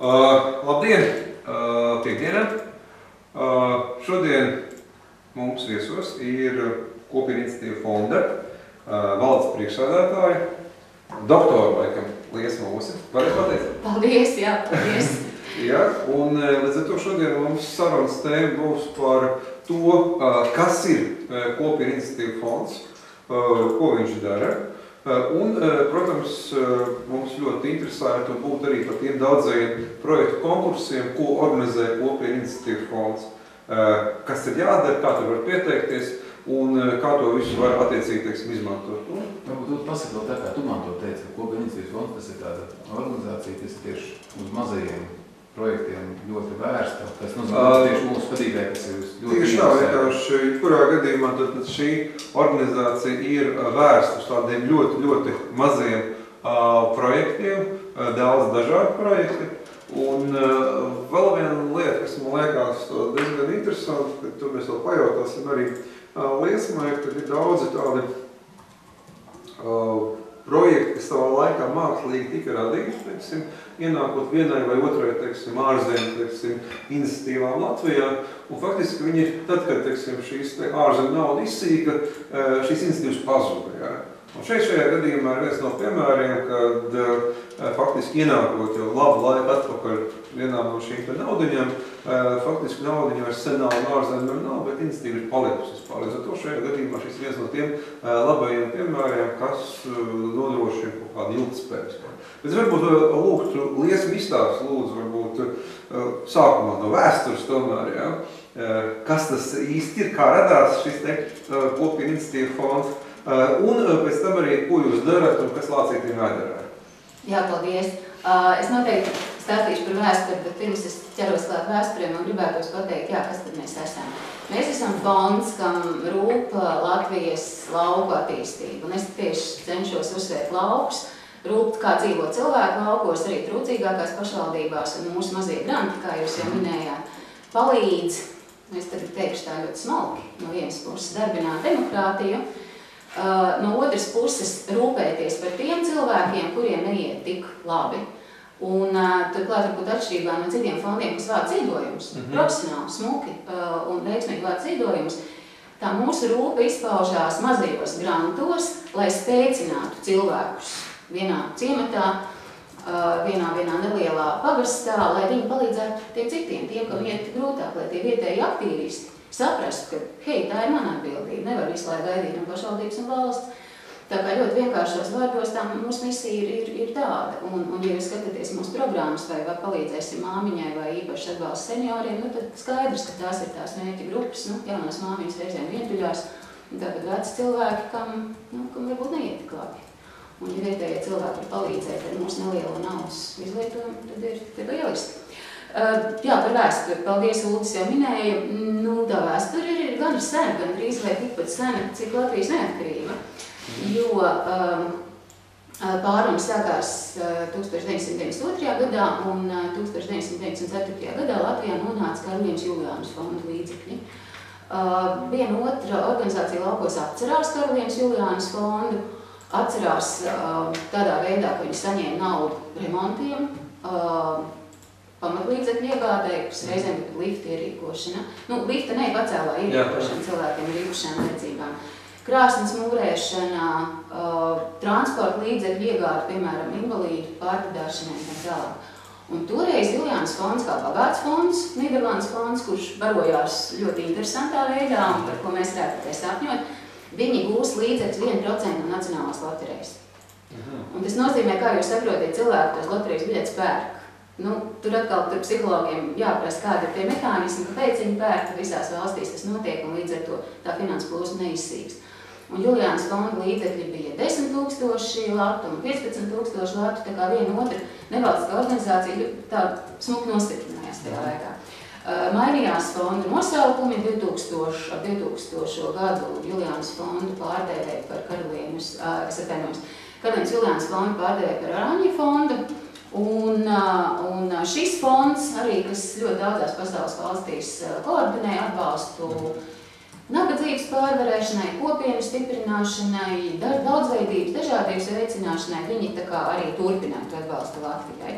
Labdien! Piektdienā! Šodien mums viesos ir Kopienu iniciatīva fonda valdes priekšsēdētāja, doktora laikam Liesa Mūse. Varētu pateikt? Paldies, jā, paldies! Jā, un līdz ar to šodien mums sarunas tēma būs par to, kas ir Kopienu iniciatīva fonds, ko viņš dara. Un, protams, mums ļoti interesētu būt arī par tiem daudzajiem projektu konkursiem, ko organizē Kopienu iniciatīva fonds. Kas ir jādara, kā tur var pieteikties un kā to visu var attiecīgi, teiksim, izmantot. Varbūt pasaka vēl tā, kā tu man to teici, ka Kopienu iniciatīva fonds, tas ir tāda organizācija, kas tieši uz mazajiem projektiem ļoti vērsta. Tas nozīmē tieši mūsu skatītāji, kas ir ļoti tieši tā, vienkārši, kurā gadījumā tad šī organizācija ir vērsta uz tādiem ļoti maziem projektiem, daudz dažādu projekti. Un vēl viena lieta, kas man liekas diezgan interesanti, ka tur mēs vēl pajautāsim arī Liesmai, kad ir daudzi tādi projekti, kas savā laikā mākslīgi tika radīti, teiksim, ienākot vienai vai otrai, teiksim, ārzemju, teiksim, iniciatīvām Latvijā. Un faktiski viņi ir, tad, kad, teiksim, šīs ārzemju nauda izsīka, šīs iniciatīvas pazuda. Ja? Un šajā gadījumā ir viens no piemēriem, kad faktiski ienākot jau labu laiku atpakaļ vienā no šīm naudiņām, faktiski naudiņa vairs sen nav un ārzemju nav, bet iniciatīva ir palikusi vispār. Līdz ar to šajā gadījumā šis viens no tiem labajiem piemēriem, kas nodrošina kaut kādu ilgtspēju. Bet varbūt lūgtu Liesmu izstāst, lūdzu, varbūt sākumā no vēstures tomēr, ja? Kas tas īsti ir, kā radās šis Kopienu iniciatīva fonds, un pēc tam arī, ko jūs darat un kas Lācītiem jādara. Jā, paldies. Es noteikti stāstīšu par vēsturi, bet pirms es ķeros klāt vēsturiem un gribētos pateikt, jā, kas tad mēs esam. Mēs esam fonds, kam rūp Latvijas lauku attīstību, un es tieši cenšos uzsvērt laukus, rūp, kā dzīvo cilvēku laukos, arī trūcīgākās pašvaldībās, un mūsu mazie granti, kā jūs jau minējāt, palīdz, es tagad teikšu tā ļoti smalki, no vienas puses darbināt demokrātiju, no otras puses rūpēties par tiem cilvēkiem, kuriem neiet tik labi. Un turklāt varbūt atšķirībā no citiem fondiem, kas vāc ziedojumus, profesionāli, smuki un veiksmīgi vāc ziedojumus, tā mūsu rūpe izpaužās mazajos grantos, lai spēcinātu cilvēkus vienā ciematā, vienā nelielā pagastā, lai viņi palīdzētu tiem citiem, tiem, kam iet grūtāk, lai tie vietēji aktīvisti saprastu, ka, hei, tā ir mana atbildība, nevar visu laiku gaidīt no pašvaldības un valsts. Tā kā ļoti vienkāršos vārdos tā mūsu misija ir tāda. Un ja jūs skatāties mūsu programmas vai palīdzēsim māmiņai vai īpaši atbalsts senioriem, nu tad skaidrs, ka tās ir tās mērķa grupas, nu, jaunās māmiņas reizēm vientuļās, un tātad veci cilvēki, kam varbūt neiet tik labi. Un ja vietējie cilvēki var palīdzēt ar mūsu nelielo naudas izlietojumu, tad ir lieliski. Jā, par vēsturi. Paldies, Uldis jau minēja. Nu, tā vēsture ir gan sena, gan drīz vai tikpat sena, cik Latvijas neatkarība. Jo pārunas sākās 1992. gadā un 1994. gadā Latvijā nonāca Karalienes Juliānas fonda līdzekļi. Viena otra organizācija laukos atcerās Karalienes Juliānas fondu, atcerās tādā veidā, ka viņi saņēma naudu remontiem, pamatlīdzekļu iegādēji, kas reizēm bija lifta ierīkošana. Nu, lifta nepacēlā ierīkošana cilvēkiem ar īpašām vajadzībām. Krāsnes mūrēšana, transporta līdzekļu iegāde, piemēram, invalīdu pārvadāšanai un tālāk. Un toreiz Juliānas fonds kā bagāts fonds, Nīderlandes fonds, kurš barojās ļoti interesantā veidā un par ko mēs varētu tikai sapņot, viņi gūs līdzekļus 1% no nacionālās loterijas. Un tas nozīmē, kā jūs saprotiet, cilvēki tos loterijas biļetes pērk. Nu, tur atkal psihologiem jāprasa, kādi ir tie mehānismi, kāpēc viņi pērk, visās valstīs tas notiek un līdz ar to tā finanses plūsma neizsīks. Un Juliānas fonda līdzekļi bija 10 000 latu un 15 000 latu, tā kā viena otra nevalstiskā organizācija tā smuki nostiprinājās tajā laikā. Mainījās fonda nosaukumi 2000 gadu Juliānas fondu pārdēvēja par Karalienes Juliānas fondu pārdēvēja par Arāņu fondu. Un šis fonds arī, kas ļoti daudzās pasaules valstīs koordinē atbalstu nabadzības pārvarēšanai, kopienu stiprināšanai, daudzveidības, dažādības veicināšanai, viņi tā kā arī turpinātu atbalstu Latvijai.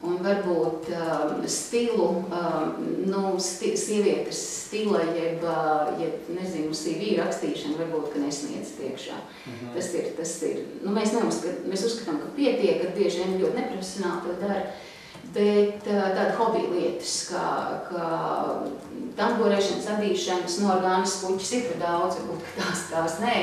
un varbūt stilu, sievietes stila, jeb nezinu, CV rakstīšana varbūt, ka nesniedz priekšā. Tas ir, mēs uzskatām, ka pietiek, ka bieži vien ļoti neprofesionāli to dara, bet tāda hobija lietas, kā tamborēšanas, adīšanas, orgānas puķis ir daudz, varbūt, ka tās nē.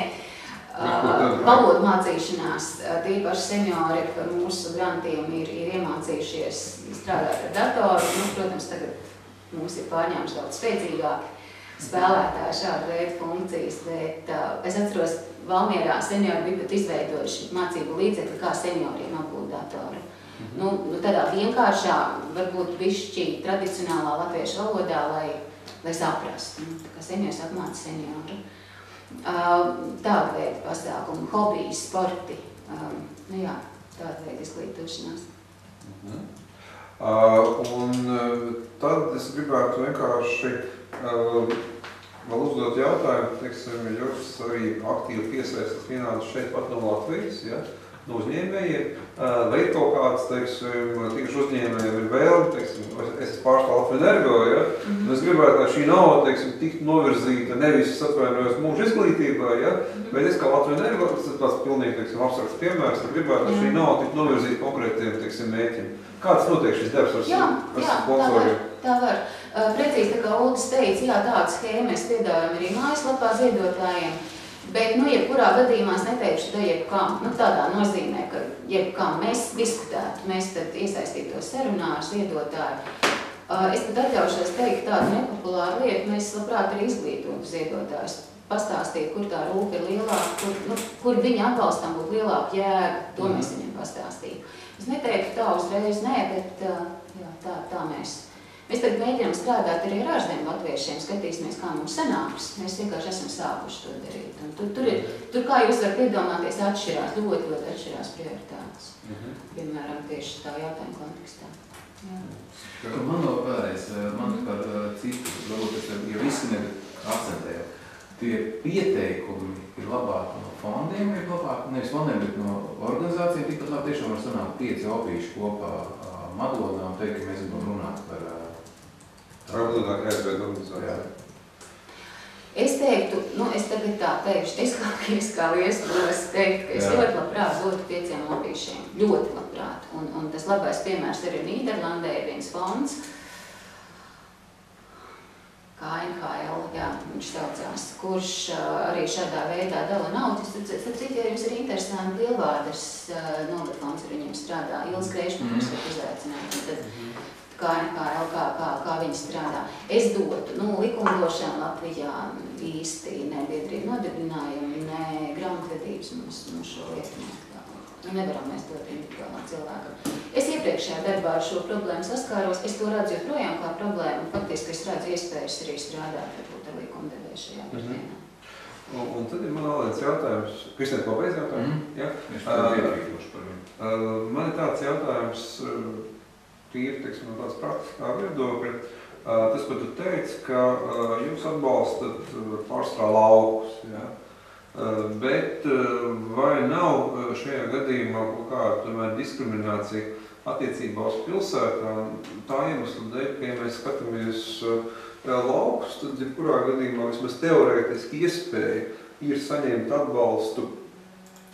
Valodu mācīšanās, tie paši seniori par mūsu grantiem ir iemācījušies strādāt ar datoru. Protams, tagad mums ir pārņēmums daudz spēcīgāki spēlētāji šāda veida funkcijas, bet es atceros, Valmierā seniori bija pat izveidojuši mācību līdzekli, kā senioriem apgūt datoru. Tādā vienkāršā, varbūt bišķi tradicionālā latviešu valodā, lai saprastu, kā seniors apmāca senioru. Tāda veida pasākumu, hobiji, sporti, tāda veida izglītošanās. Un tad es gribētu vienkārši vēl uzdot jautājumu, teiksim, jūs arī aktīvi piesaistat vienādus šeit pat no Latvijas, ja? No uzņēmējiem, vai ir kaut kāds, teiksim, tīši uzņēmējiem ir vēlme, teiksim, es pārstāvu Latvienergo, ja? Es gribētu, lai šī nauda, teiksim, tiktu novirzīta nevis atvainojos mūža izglītībā, ja? Bet es kā Latvienergo, tas ir tāds pilnīgi, teiksim, abstrakts piemērs, tad gribētu, lai šī nauda tiktu novirzīta konkrētiem, teiksim, mēķiem. Kāds notiek šis darbs ar sponsoriem? Tā var. Precīzi, tā kā Uldis teica, tādu schēmu mēs piedāvājam arī mājaslapā ziedotājiem. Bet, jebkurā gadījumā es neteikšu te jebkam, tādā nozīmē, ka jebkam mēs diskutētu, mēs tad iesaistītos sarunā ar ziedotāju. Es pat atļaušos teikt tādu nepopulāru lietu, mēs labprāt arī izglītotu ziedotājus, pastāstīt, kur tā rūpa ir lielāka, kur viņa atbalstam būtu lielāka jēga, to mēs viņam pastāstītu. Es neteiktu tā uzreiz, nē, bet tā mēs. Mēs tagad mēģinām strādāt arī ar ārzemju latviešiem, skatīsimies, kā mums sanāks. Mēs vienkārši esam sākuši to darīt. Un tur, kā jūs varat iedomāties, atšķirās, ļoti atšķirās prioritātes. Piemēram, tieši tā jautājuma kontekstā. Man vēl vēlreiz, man par citu, varbūt es jau izskanēju, akcentēju. Tie pieteikumi ir labāk no fondiem, ir labāk, nevis fondiem, bet no organizācijām. Tikpat labi tiešām var sanākt 5 opīši kopā Madonā un teikt, ka mēs gribam runāt par Es teiktu, es tagad tā teikšu, es kā liesmos teiktu, ka es ļoti labprāt dotu 5 opīšiem, ļoti labprāt. Un tas labais piemērs arī Nīderlandē ir viens fonds, KNHL, viņš saucās, kurš arī šādā veidā dala naudu. Starp citu, ja jums ir interesanti, Lielvārdas novatfonds ar viņiem strādā, Ilis Kreišmans var uzaicināt, tad KNHL, kā viņi strādā. Es dotu, likumdošana Latvijā īsti ne biedrību nodibinājumu, ne grāmatvedības mums šo lietu neatļauj. Nevaram mēs dot individuālām cilvēkam. Es iepriekšējā darbā ar šo problēmu saskāros, es to redzu joprojām kā problēmu, un faktiski es redzu iespējas arī strādāt ar likumdevēju šajā virzienā. Un tad ir man vēl viens jautājums. Kristēn, pabeidz jautājumu? Jā? Es to piekrītošu par viņu. Man ir tāds jautājums, tīri, teiksim, no tāds praktiskā viedokļa. Tas, ko tu teici, ka jūs atbalstat pārstrā laukus, ja? Bet vai nav šajā gadījumā kaut kāda diskriminācija attiecībā uz pilsētām tā iemesla dēļ, ka, ja mēs skatāmies laukus, tad jebkurā gadījumā vismaz teorētiski iespēja ir saņemt atbalstu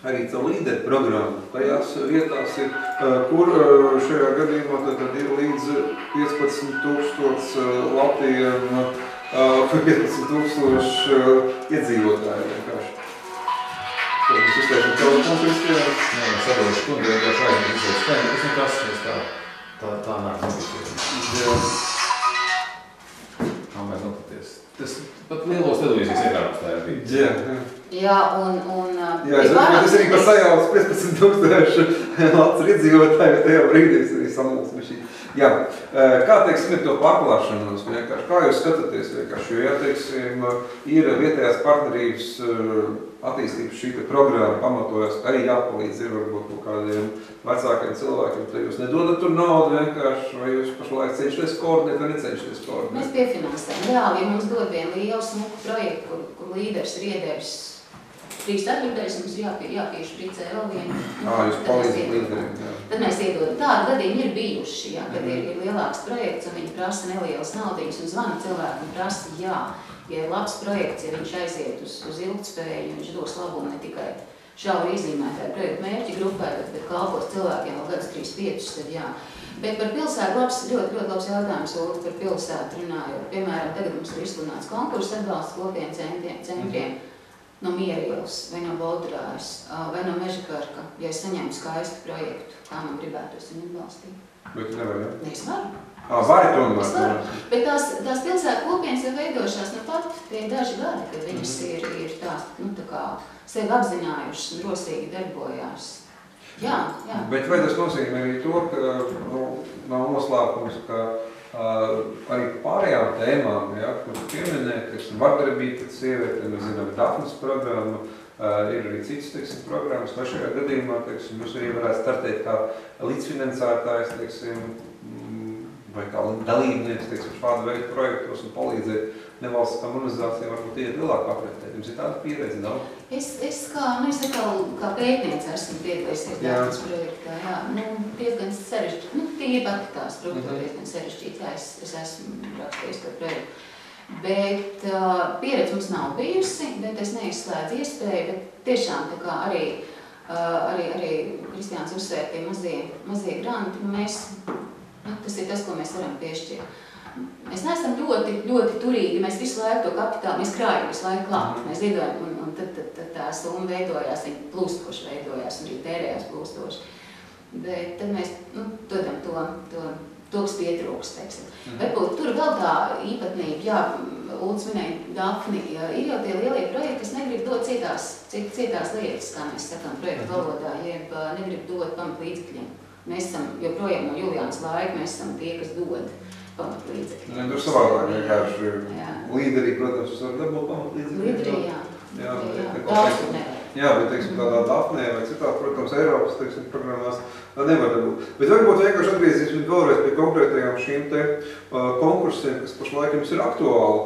arī caur līderu programmu. Tajās vietās ir, kur šajā gadījumā tad ir līdz 15,000 Latvijiem, 15,000 iedzīvotāji vienkārši. Tad mēs uzteiksim telefonu, Kristijā? Nē, sadošu kundu, vienkārši aizmēs izveic spēļu, tas nekas, mēs tā nāk nebīties. Kā mēs nopaties. Tas pat lielos televīzijas iekārtas tā ir bijis. Jā, un es arī par sajaucu 15,000 Latvijas iedzīvotāju, tajā brīdī es arī samulsmu. Jā, kā, teiksim, ir to paklāšanos vienkārši? Kā jūs skatāties vienkārši? Jo, ja, teiksim, ir vietējās partnerības attīstības šī programma pamatojas, arī jāpalīdz ir varbūt kaut kādiem vecākiem cilvēkiem, tad jūs nedodat tur naudu vienkārši, vai jūs pašlaik cenšaties koordinēt vai necenšaties koordinēt? Mēs piefinansējam. Reāli, ja mums dod vienu lielu smuku projektu, kur līderis ir iedevis 3 atbildēs, mums jāpiešpricē vēl vienu. Jūs palīdzat līderiem, jā. Tad mēs iedodam. Tādi gadījumi ir bijuši, ja, kad ir lielāks projekts un viņi prasa nelielas naudiņas un zvana cilvēku un prasa, jā, ja ir labs projekts, ja viņš aiziet uz ilgtspēju, viņš dos labumu ne tikai šauri izzīmētāju projektu mērķi grupai, bet kalpos cilvēkiem vēl gadus 3-5, tad jā. Bet par pilsētu ļoti labs jautājums, Ulu, par pilsētu runājot. Piemēram, tagad mums ir izsludināts konkurss atbalsts kopienu centriem no Mierielas, vai no Boldurājas, vai no Mežakarka, ja es saņemu skaistu projektu, kā man gribētos viņu atbalstīt. Bet tu nevar, jā? Es varu. Vari tomēr. Bet tās pilsētu kopienas jau veidošās nu pat tie daži gadi, kad viņas ir tās, nu tā kā sevi apzinājušas un rosīgi darbojās. Jā. Bet vai tas nozīmē arī to, ka nav noslēpums, ka arī pārējām tēmām, ja, ko tu pieminēji, teiksim, vardarbība pret sievietēm, mēs zinām, Dafnes programma, ir arī citas, programmas, vai šajā gadījumā, teiksim, jūs arī varētu startēt kā līdzfinansētājs, teiksim, vai kā dalībnieks, teiksim, šāda veida projektos un palīdzēt nevalstiskām organizācijām varbūt iet lielākā apretē. Jums ir tāda pieredze, nav? Es kā pētniece esmu piedalīsies Dafnes projektā, jā. Diezgan sarežģīti, tīri pati tā struktūra diezgan sarežģīti, jā, es esmu rakstījis to projektu. Bet pieredze mums nav bijusi, bet es neizslēdzu iespēju, bet tiešām tā kā arī Kristiāns uzsvēr tie mazie granti, tas ir tas, ko mēs varam piešķirt. Mēs neesam ļoti turīgi, mēs visu laiku to kapitālu, mēs krājam visu laiku klāt, mēs ziedojam, un tad tā summa veidojās, viņa plūstoši veidojās, un arī tērējās plūstoši. Bet tad mēs dodam to, kas pietrūkst, teiksim. Varbūt tur vēl tā īpatnība, jā, Ulds minēja Dafni, ir jau tie lielie projekti, kas negrib dot cietās lietas, kā mēs sakām projektu valodā, jeb negrib dot pamatlīdzekļiem. Mēs esam joprojām no Juliānas laika, mēs esam tie, kas dod pamatlīdzekļi. Tur savādāk vienkārši līderī, protams, var dabūt pamatlīdzekļi. Līderī, jā. Daudz nevar. Jā, bet, teiksim, tādā Dafnē vai citā, protams, Eiropas, teiksim, programmās nevar dabūt. Bet varbūt vienkārši atgriezīsim vēlreiz pie konkrētajām šīm te konkursiem, kas pašlaik jums ir aktuāli.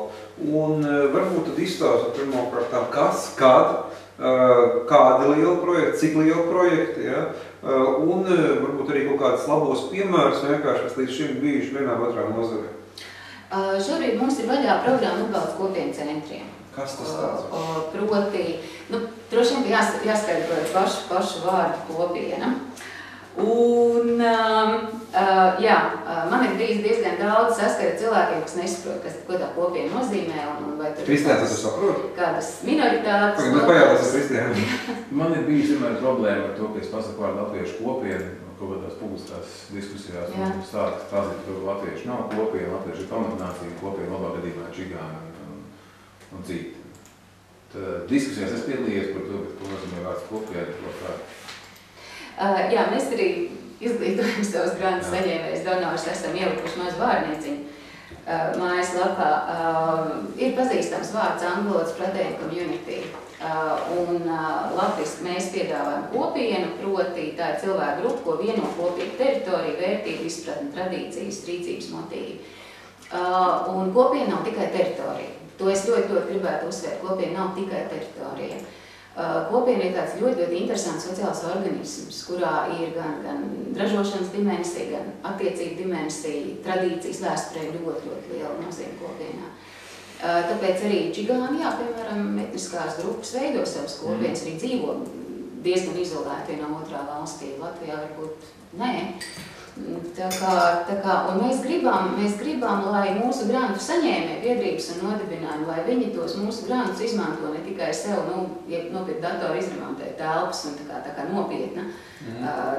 Un varbūt tad izstāstot pirmkārtām, kas, kad, kādi lieli projekti, cik lieli projekti, ja? Un varbūt arī kaut kādas labos piemērus vienkārši, kas līdz šim bijuši vienā otrā nozarē. Šobrīd mums ir vaļā programma atbalsts kopienu centriem. Kas tas tāds? Proti, droši vien jāskaidro pašu vārdu kopiena. Un, jā, man ir bijis diezgan daudz saskara cilvēkiem, kas nesaprot, ko tā kopiena nozīmē, un vai tur Kristiāns, tas saprot? Kādas minoritātes. Pagad, pajātās ar Kristiānu. Man ir bijis vienmēr problēma ar to, ka es pasaku vārdu latviešu kopienu, kaut kādās publiskās diskusijās, un stāstīt, ka latvieši nav kopiena, latvieši ir pamatnācija, kopiena labā gadījumā čigāni un citi. Tad diskusijās es piedalījies par to, bet ko nozīmē vārds kopiena. Jā, mēs arī izglītojam savus grantu saņēmējus donors, esam ielikuši mazu vārnieciņu mājaslapā. Ir pazīstams vārds anglots Platēna Community. Un latviski mēs piedāvājam kopienu, proti tā ir cilvēku grupa, ko vieno kopīgu teritoriju, vērtību, izpratni, tradīcijas, rīcības motīvi. Un kopiena nav tikai teritorija. To es ļoti gribētu uzsvērt. Kopiena nav tikai teritorija. Kopiena ir tāds ļoti interesants sociāls organisms, kurā ir gan ražošanas dimensija, gan attiecību dimensija, tradīcijas vēsturē ļoti liela nozīme kopienā. Tāpēc arī čigāni, jā, piemēram, etniskās grupas veido savas kopienas, arī dzīvo diezgan izolēti vienā otrā valstī. Latvijā varbūt nē. Tā kā, un mēs gribam, lai mūsu grantu saņēmēji biedrības un nodibinājumi, lai viņi tos mūsu grantus izmanto ne tikai sev, nopietni datoru izremontēt telpas un tā kā nopietna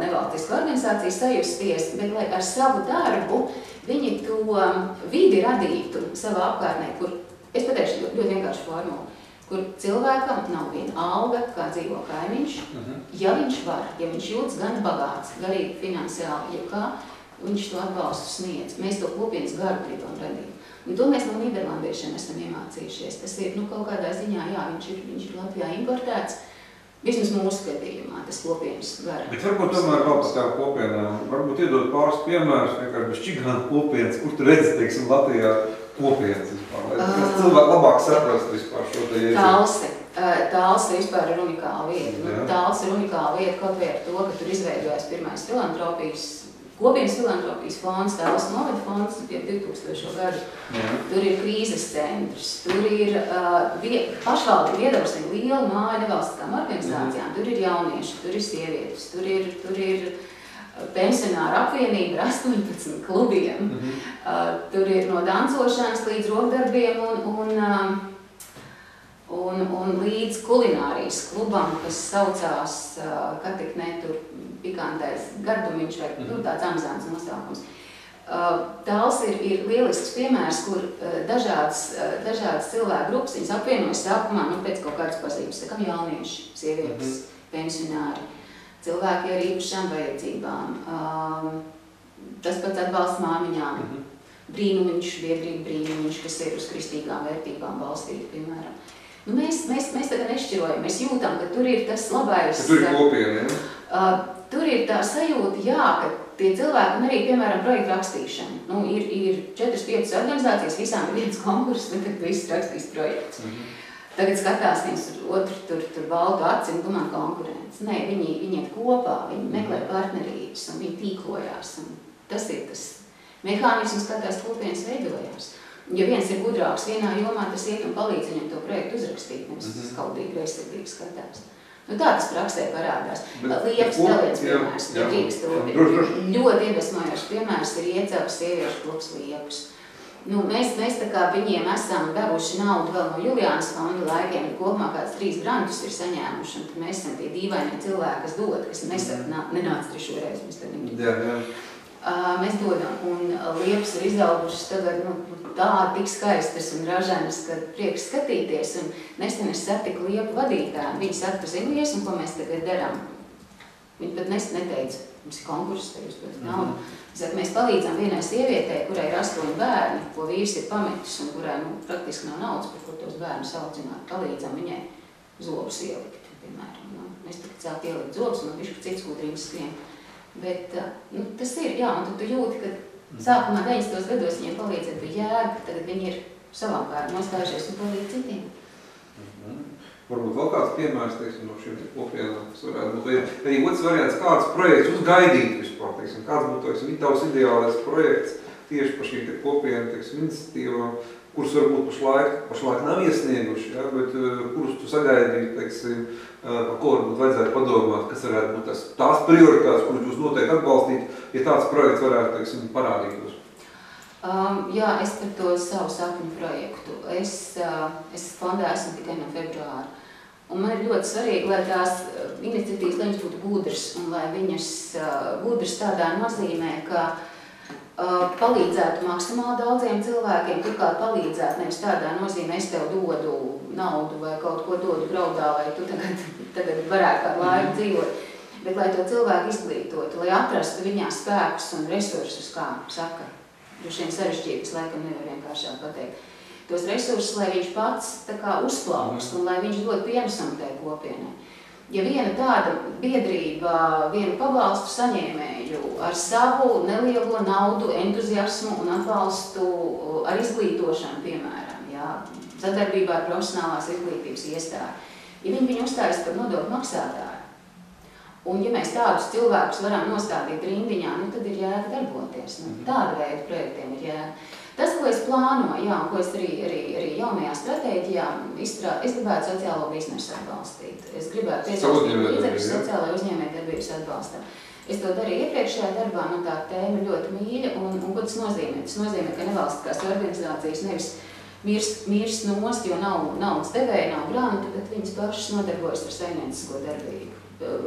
nevalstiska organizācija sajusties, bet lai ar savu darbu viņi to vidi radītu savā apkārtnē, kur, es pateikšu ļoti vienkārši formulu, kur cilvēkam nav viena alga, kā dzīvo kaimiņš, ja viņš var, ja viņš jūtas gan bagāts, garīgi, finansiāli, kā, viņš to atbalstu sniedz. Mēs to kopienas garu gribam radīt. Un to mēs no nīderlandiešiem esam iemācījušies. Tas ir, kaut kādā ziņā, jā, viņš ir Latvijā importēts, vismaz mūsu gadījumā, tas kopienas gara. Bet varbūt tomēr vēl par tām kopienām, varbūt iedot pāris piemērus, vienkārši čigānu kopienas, kur tu redzi, teiksim, Latvijā kopienas vispār, lai cilvēki labāk saprast vispār šo te iedzību. Talsi. Tāls vispār ir unikāla vieta. Tāls ir unikāla vieta kaut vai ar to, ka tur izveidojas pirmais kopienas filantropijas fonds, Tāls novada fonds pie 2000. gadu. Tur ir krīzes centrs, tur ir pašvaldība iedavusi lielu māju nevalstiskām organizācijām, tur ir jaunieši, tur ir sievietes, tur ir pensionāra apvienība ar 18 klubiem, tur ir no dancošanas līdz rokdarbiem un līdz kulinārijas klubam, kas saucās, kad tik ne tur pikantais gardumiņš vai tāds amizants nosaukums. Tāls ir lielisks piemērs, kur dažādas cilvēku grupas, viņas apvienojas sākumā, pēc kaut kādas pazīmes, sakam jaunieši, sievietes, pensionāri, cilvēki ar īpašām vajadzībām, tas pats atbalsts māmiņām, brīnumiņš, biedrība brīnumiņš, kas ir uz kristīgām vērtībām balstīti, piemēram. Mēs tagad nešķirojam, mēs jūtam, ka tur ir tas labais. Tur ir kopiena, ja? Tur ir tā sajūta, jā, ka tie cilvēki, un arī, piemēram, projektu rakstīšana. Ir 4-5 organizācijas, visām ir viens konkurss, bet tad viss rakstīs projekts. Tagad skatās viens otru tur baltu aci un domā konkurence. Nē, viņi iet kopā, viņi meklē partnerības un viņi tīklojās. Un tas ir tas mehānisms, kā tās kopienas veidojās. Ja viens ir gudrāks vienā jomā, tas iet un palīdz viņam to projektu uzrakstīt, nevis skaudīgi reizsirdīgi skatās. Tā tas praksē parādās. Liepas vēl viens piemērs, ļoti iedvesmojošs piemērs ir Iecavas sieviešu klubs Liepas. Mēs tā kā viņiem esam devuši naudu vēl no Juliānas fonda laikiem, kopumā kāds 3 grantus ir saņēmuši, un mēs esam tie dīvainie cilvēki, kas dod, kas nesaka, nenāc 3. reizi, mēs tad viņam. Mēs dodam, un Liepas ir izaugušas tagad tik skaistas un ražanas, ka prieks skatīties, un nesen es satiku Liepu vadītāju, viņi saka, tu zinies, un ko mēs tagad darām. Viņi pat neteica, mums ir konkurss, te jūs dod naudu. Mēs palīdzam vienai sievietei, kurai ir 8 bērni, ko vīrs ir pametis, un kurai praktiski nav naudas, par ko tos bērnus audzināt. Palīdzam viņai zobus ielikt, piemēram. Mēs tagad celt ielikt zobus, un bišķi cits gudrības skrien. Bet tas ir, jā, un tu jūti, ka sākumā 90. gados viņiem palīdzēt bija jēga, ka tagad viņi ir savām kārtām nostājušies un palīdz citiem. Varbūt vēl kāds piemērs, teiksim, no šiem kopienām, kas varētu būt. Arī otrs variants, kāds projekts uzgaidīt vispār, teiksim, kāds būtu, teiksim, tavs ideālais projekts tieši par šīm kopienu, teiksim, iniciatīvām, kurus varbūt pašlaik nav iesnieguši, ja, bet kurus tu sagaidīji, teiksim, par ko varbūt vajadzētu padomāt, kas varētu būt tās prioritātes, kurus jūs noteikti atbalstīt, ja tāds projekts varētu, teiksim, parādītos? Jā, es par to savu sapņu projektu. Es fondā esmu tikai no februāra. Un man ir ļoti svarīgi, lai tās iniciatīvas, lai viņas būtu gudras, un lai viņas gudras tādā nozīmē, ka palīdzētu maksimāli daudziem cilvēkiem, turklāt palīdzētu nevis tādā nozīmē, es tev dodu naudu vai kaut ko dodu graudā, vai tu tagad varētu kādu laiku dzīvot, bet lai to cilvēku izglītotu, lai atrastu viņā spēkus un resursus, kā saka, droši vien sarežģītas, laikam nevar vienkāršāk pateikt. Tos resursus, lai viņš pats tā kā uzplaukst un lai viņš dod pienesumu tai kopienai. Ja viena tāda biedrība, vienu pabalstu saņēmēju ar savu nelielo naudu, entuziasmu un atbalstu ar izglītošanu, piemēram, jā, sadarbībā ar profesionālās izglītības iestādi, ja viņi uzstājas par nodokļu maksātāju, un ja mēs tādus cilvēkus varam nostādīt rindiņā, tad ir jēga darboties. Tāda veida projektiem ir jēga. Tas, ko es plānoju, jā, un ko es arī jaunajā stratēģijā izstrādāju, es gribētu sociālo biznesu atbalstīt. Es gribētu piesaistīt līdzekļus sociālajai uzņēmējdarbības atbalstam. Es to darīju iepriekšējā darbā, tā tēma ļoti mīļa, un ko tas nozīmē? Tas nozīmē, ka nevalstiskās organizācijas nevis mirst nost, jo nav naudas devēja, nav grantu, bet viņas pašas nodarbojas ar saimniecisko darbību.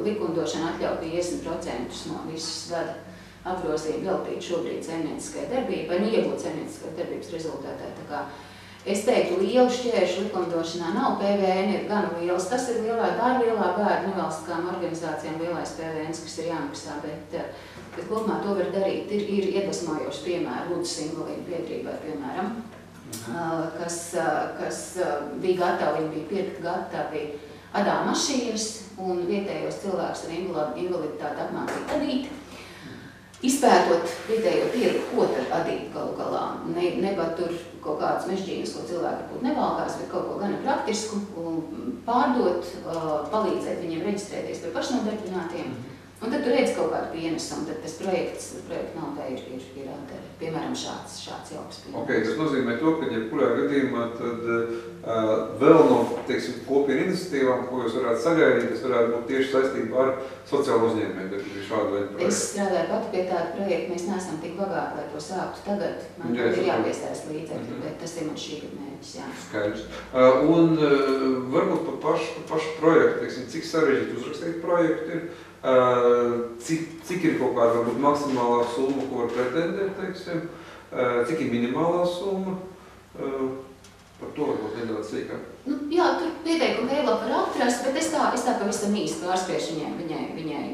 Likumdošana atļauj 50% no visas gada apgrozījuma veltīt šobrīd saimnieciskai darbībai, iegūt saimnieciskai darbības rezultātā. Tā kā es teiktu, lielu šķēršu likumdošanā nav, PVN ir gan liels, tā ir lielā bērnu nevalstiskām organizācijām lielais PVN, kas ir jāmaksā, bet kopumā to var darīt. Ir iedvesmojoši piemēri Lūdzu Simbolīnu biedrībai, piemēram, kas bija gatavi, viņi bija pirkt gatavi adā mašīnas un vietējos cilvēkus ar invaliditāti apmācīt adīt. izpētot vietējo tirgu, ko tad adīt galu galā. Nepatur kaut kādas mežģīnas, ko cilvēki būtu nevalkās, bet kaut ko gana praktisku, pārdot, palīdzēt viņiem reģistrēties par pašnodarbinātiem. Un tad tu redz kaut kādu pienesumu, tad tas projekta naudā ir piemēram šāds jauks piemērs. Ok, tas nozīmē to, ka jebkurā gadījumā tad vēl no, teiksim, kopienu iniciatīvām, ko jūs varētu sagaidīt, tas varētu būt tieši saistībā ar sociālo uzņēmēju šādu veidu projektu. Es strādāju pati pie tāda projekta, mēs neesam tik bagāti, lai to sāktu tagad. Man ir jāpiesaist līdzekļi, bet tas ir man šī gada mērķis, jā. Skaidrs. Un varbūt par pašu projektu, teiksim, cik sarežģīti uzrakstīt projektu ir, cik ir kaut kāda varbūt maksimālā summa, ko var pretendēt, teiksim, cik ir minimālā summa, par to varbūt nedaudz sīkāk. Nu, jā, tur pieteikuma veidlā var atrast, bet es tā pavisam īsti pārskriešu viņai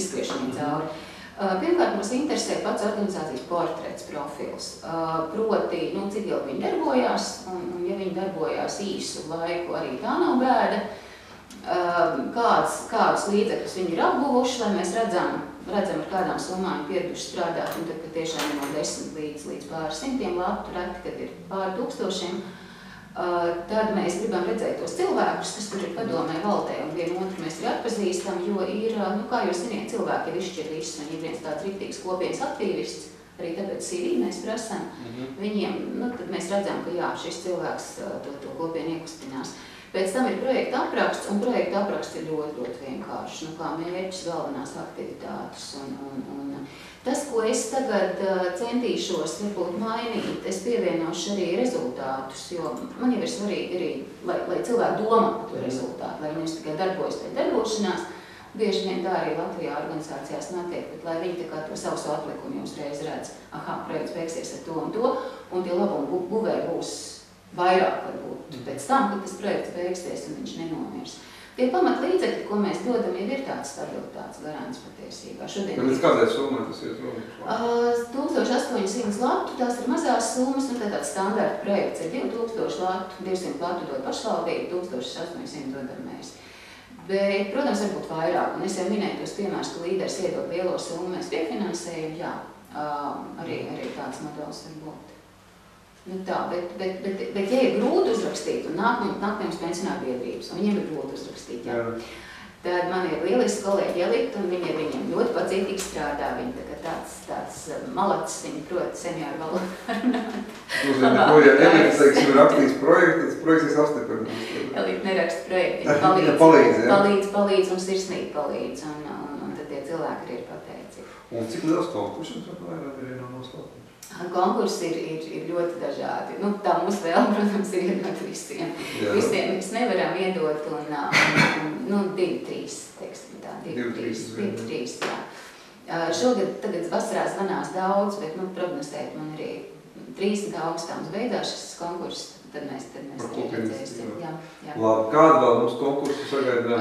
izskriešu viņai cauri. Pirmkārt, mums interesē pats organizācijas portrets profils, proti, cik ilgi viņi darbojās, un ja viņi darbojās īsu laiku, arī tā nav bēda. Kādus līdzekļus viņi ir apguvuši, lai mēs redzam, ar kādām summām pieraduši strādāt, un tad, kad tiešām no 10 līdz pāri 100 latu, reti, kad ir pāri 1000, tad mēs gribam redzēt tos cilvēkus, kas tur ir padomē valdē, un vienu otru mēs ir atpazīstam, jo ir, kā jūs ziniet, cilvēki ir izšķirīšas, un ir viens tāds riktīgs kopienas aktīvists, arī tāpēc CV mēs prasam viņiem, tad mēs redzam, ka jā, šis cilvēks to kopienu iekustinās. Pēc tam ir projekta apraksts, un projekta apraksts ir ļoti vienkārši, kā mērķis, galvenās aktivitātes. Un tas, ko es tagad centīšos varbūt mainīt, es pievienošu arī rezultātus, jo man jau ir svarīgi arī, lai cilvēki domā par to rezultātu, lai viņi tikai darbojas pēc darbošanās. Bieži vien tā arī Latvijā organizācijās notiek, bet lai viņi tā kā to savu atlikumu jums reiz redz, projekts beigsies ar to, un tie labumu guvēji būs vairāk varbūt pēc tam, kad tas projekts beigsies un viņš nenomirs. Tie pamatlīdzekļi, ko mēs dodam, jau ir tāds stabilitātes garants patiesībā. Līdz kādai summai tas ir? 1800 latu, tās ir mazās summas, un tāds standarta projekts ir 2000 latu, 200 latu dod pašvaldība, 1800 dodam mēs. Bet, protams, varbūt vairāk, un es jau minēju tos piemērus, ka līderis iedod lielo summu, mēs piefinansējam, jā, arī tāds modelis var būt. Tā, bet ja ir grūti uzrakstīt, un nāk mums pensionāru biedrības, un viņiem ir grūti uzrakstīt, jā. Tad man ir lieliski kolēģi Elita, un viņi ar viņiem ļoti pacietīgi strādā. Viņi tāds malacis, viņi proti senioru valodu runāt. Ko, ja Elita, teiksim, ir rakstījis projektu, tas projekts ir apstiprinās. Elita neraksta projektu, viņi palīdz un sirsnīgi palīdz, un tad tie cilvēki arī ir pateicīgi. Un cik liels konkurss jums ir no noslēgums? Konkursi ir ļoti dažādi. Tā mūsu vēlme, protams, ir iedot visiem. Visiem mēs nevaram iedot, un 2-3, teiksim tā, 2-3, jā. Šogad, tagad vasarā zvanās daudz, bet, prognozēt, man arī 30. augustā mums beidzās šis konkurss, tad mēs redzēsim. Labi, kāda vēl mums konkursu sagaidāt?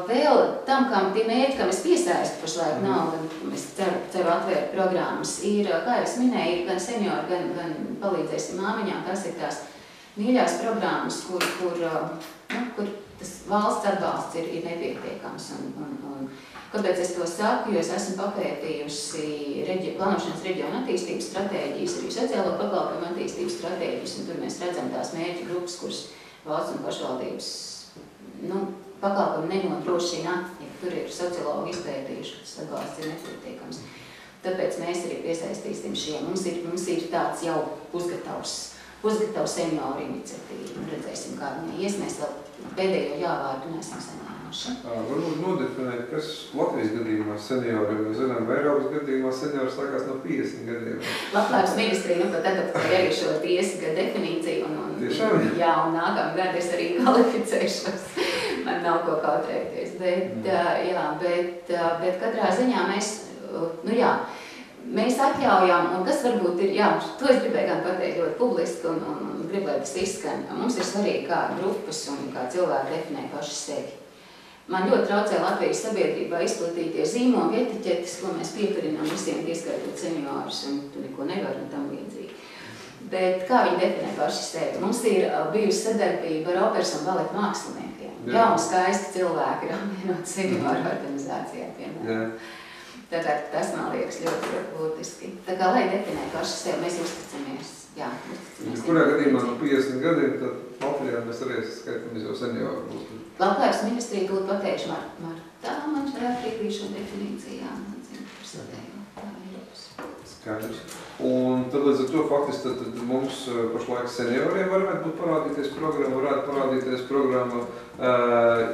Vēl tam, tie mērķi, kam es piesaistu pašlaik nav, un es ceru atvērt programmas, ir, kā es minēju, gan seniori, gan palīdzēsim māmiņām, tas ir tās mīļās programmas, kur tas valsts atbalsts ir nepietiekams. Kāpēc es to saku? Jo es esmu papētījusi plānošanas reģiona attīstības stratēģijas, arī sociālo pakalpojumu attīstības stratēģijas, un tur mēs redzam tās mērķu grupas, kuras valsts un pašvaldības pakalpojumu nenodrošina, ja tur ir sociologi izpētījuši, ka tas atbalsts ir nepietiekams. Tāpēc mēs arī piesaistīsim šiem. Mums ir tāds jau uzgatavs senioru iniciatīva. Redzēsim, kā viņai ies. Mēs vēl pēdējo jāvārdu nesam saņēmuši. Varbūt nodefinēt, kas Latvijas gadījumā seniori, jo mēs zinām, ka Eiropas gadījumā seniori sākās no 50 gadiem. Labklājības ministrija tad adaptēja arī šo 50 gadu definīciju, un nākamā gada es arī kvalificēšos. Man nav ko kautrēties. Bet katrā ziņā mēs atļaujam, un tas varbūt ir, to es gribēju gan pateikt ļoti publiski un gribu, lai tas izskan. Mums ir svarīgi, kā grupas un kā cilvēki definē paši sevi. Man ļoti traucē Latvijas sabiedrībā izplatītie zīmogi, etiķetes, ko mēs piekarinām visiem, ieskaitot seniorus, un tu neko nevar un tam līdzīgi. Bet kā viņi definē paši sevi? Mums ir bijusi sadarbība ar operas un baleta māksliniekiem. Jauni skaisti cilvēki ir apvienot senioru organizācijā, piemēram. Tātad tas man liekas ļoti, ļoti būtiski. Tā kā lai definē paši sev, mēs uzticamies. Jā, uzticamies. Kurā gadījumā no 50 gadiem, tad Latvijā mēs arī skaitamies jau seniori būs. Labklājības ministrija tūlīt pateikšu martā, man šajā brīdī šo definīcijā, par sadējumu. Skaidrs. Un tad līdz ar to faktiski tad mums pašlaik senioriem varētu būt parādīties programma, varētu parādīties programma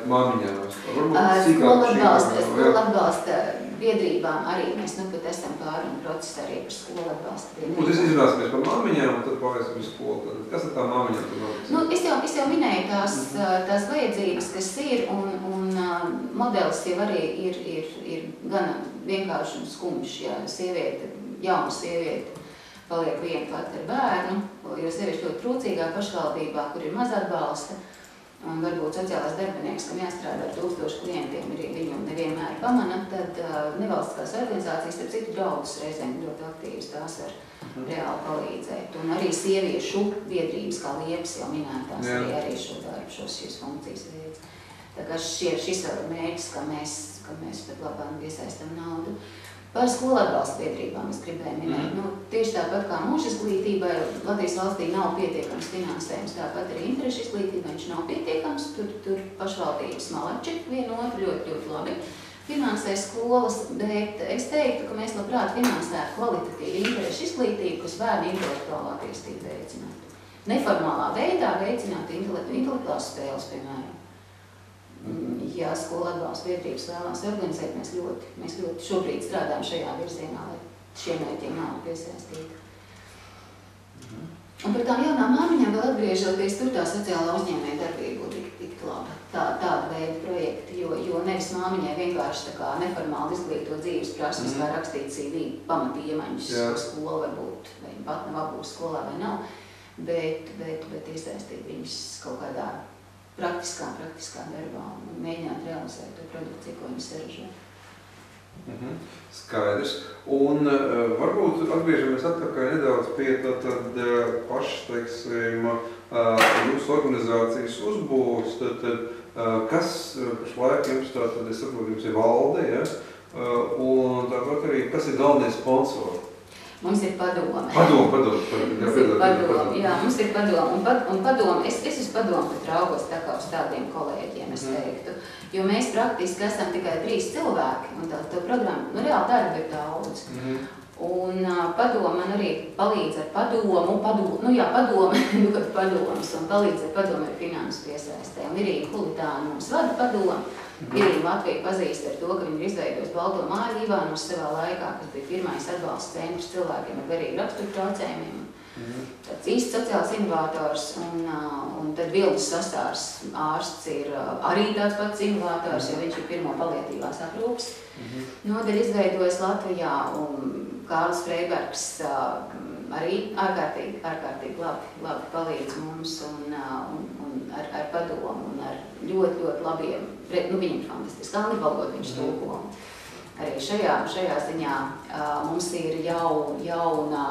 māmiņām. Skola atbalsta biedrībām arī mēs pat esam pārunu procesu arī par skola atbalsta biedrībām. Un tas izrunāsimies par māmiņām un tad pārēsim par skolu. Kas ir tā māmiņām? Es jau minēju tās vajadzības, kas ir, un modelis jau arī ir gan vienkārši un skumjš, ja jauna sieviete paliek viena pati ar bērnu, jo sievieši ļoti trūcīgā pašvaldībā, kur ir maz atbalsta, un varbūt sociālās darbinieks, kam jāstrādā ar 1000 klientiem, viņu nevienmēr pamana, tad nevalstiskās organizācijas, starp citu draudus reizēm ļoti aktīvas, tās var reāli palīdzēt. Un arī sieviešu biedrības, kā Liepas jau minētās, arī šo darbu, šīs funkcijas veids. Tā kā šis ir mērķis, ka mēs pat labāk iesaistam naudu. Par skolu atbalsta biedrībām es gribēju minēt. Tieši tāpat kā mūža izglītībai, Latvijas valstī nav pietiekams finansējums, tāpat arī interešu izglītībai viņš nav pietiekams. Tur pašvaldības malači vienotru ļoti labi finansē skolas, bet es teiktu, ka mēs labprāt finansētu kvalitatīvu interešu izglītību, kas bērnu intelektuālā attīstību veicinātu. Neformālā veidā veicinātu intelektuālās spēles, piemēram. Ja skola atbalsta biedrības vēlās organizēt, mēs ļoti šobrīd strādājam šajā virzienā, lai šie mērķi nav piesaistīti. Un par tām jaunām māmiņām vēl atgriežoties, tur tā sociālā uzņēmēja darbība būtu tik laba. Tāda veida projekti, jo nevis māmiņai vienkārši tā kā neformāli izglīto dzīves prasmes, kā rakstīt CV pamatiemaņus, skola varbūt, vai pat nav apgūst skolā vai nav, bet iesaistīt viņus kaut kādā praktiskā darbā un mēģināt realizēt to produkciju, ko viņi saražo. Skaidrs. Un varbūt atgriežamies atpakaļ nedaudz pie pašas, teiksim, jūsu organizācijas uzbūves. Kas pašlaik jums es saprotu, jums ir valde, ja? Un tāpat arī, kas ir galvenie sponsori? Mums ir padome. Jā, mums ir padome. Un padome, es uz padomu pat raugos tā kā uz tādiem kolēģiem, es teiktu. Jo mēs praktiski esam tikai 3 cilvēki, un tā programma, reāli darba ir daudz. Un padome man arī palīdz ar padomas, un palīdz ar padomu ar finansu piesaistē. Un Irīna Hulitāna mums vada padomu. Irīna Latviju pazīst ar to, ka viņi ir izveidojusi Balto māju Līvānos savā laikā, kas bija pirmais atbalsts centrs cilvēkiem ar garīgu raksturu traucējumiem. Tāds īsts sociāls inovators, un tad Vilnis Sastārs ārsts ir arī tāds pats inovators, jo viņš ir pirmo palietīvās aprūpes nodaļu izveidojis Latvijā, un Kārlis Freibergs arī ārkārtīgi labi palīdz mums un ar padomu un ar ļoti labiem, viņam fantastiski angļu valodu viņš tulko. Arī šajā ziņā mums ir jauna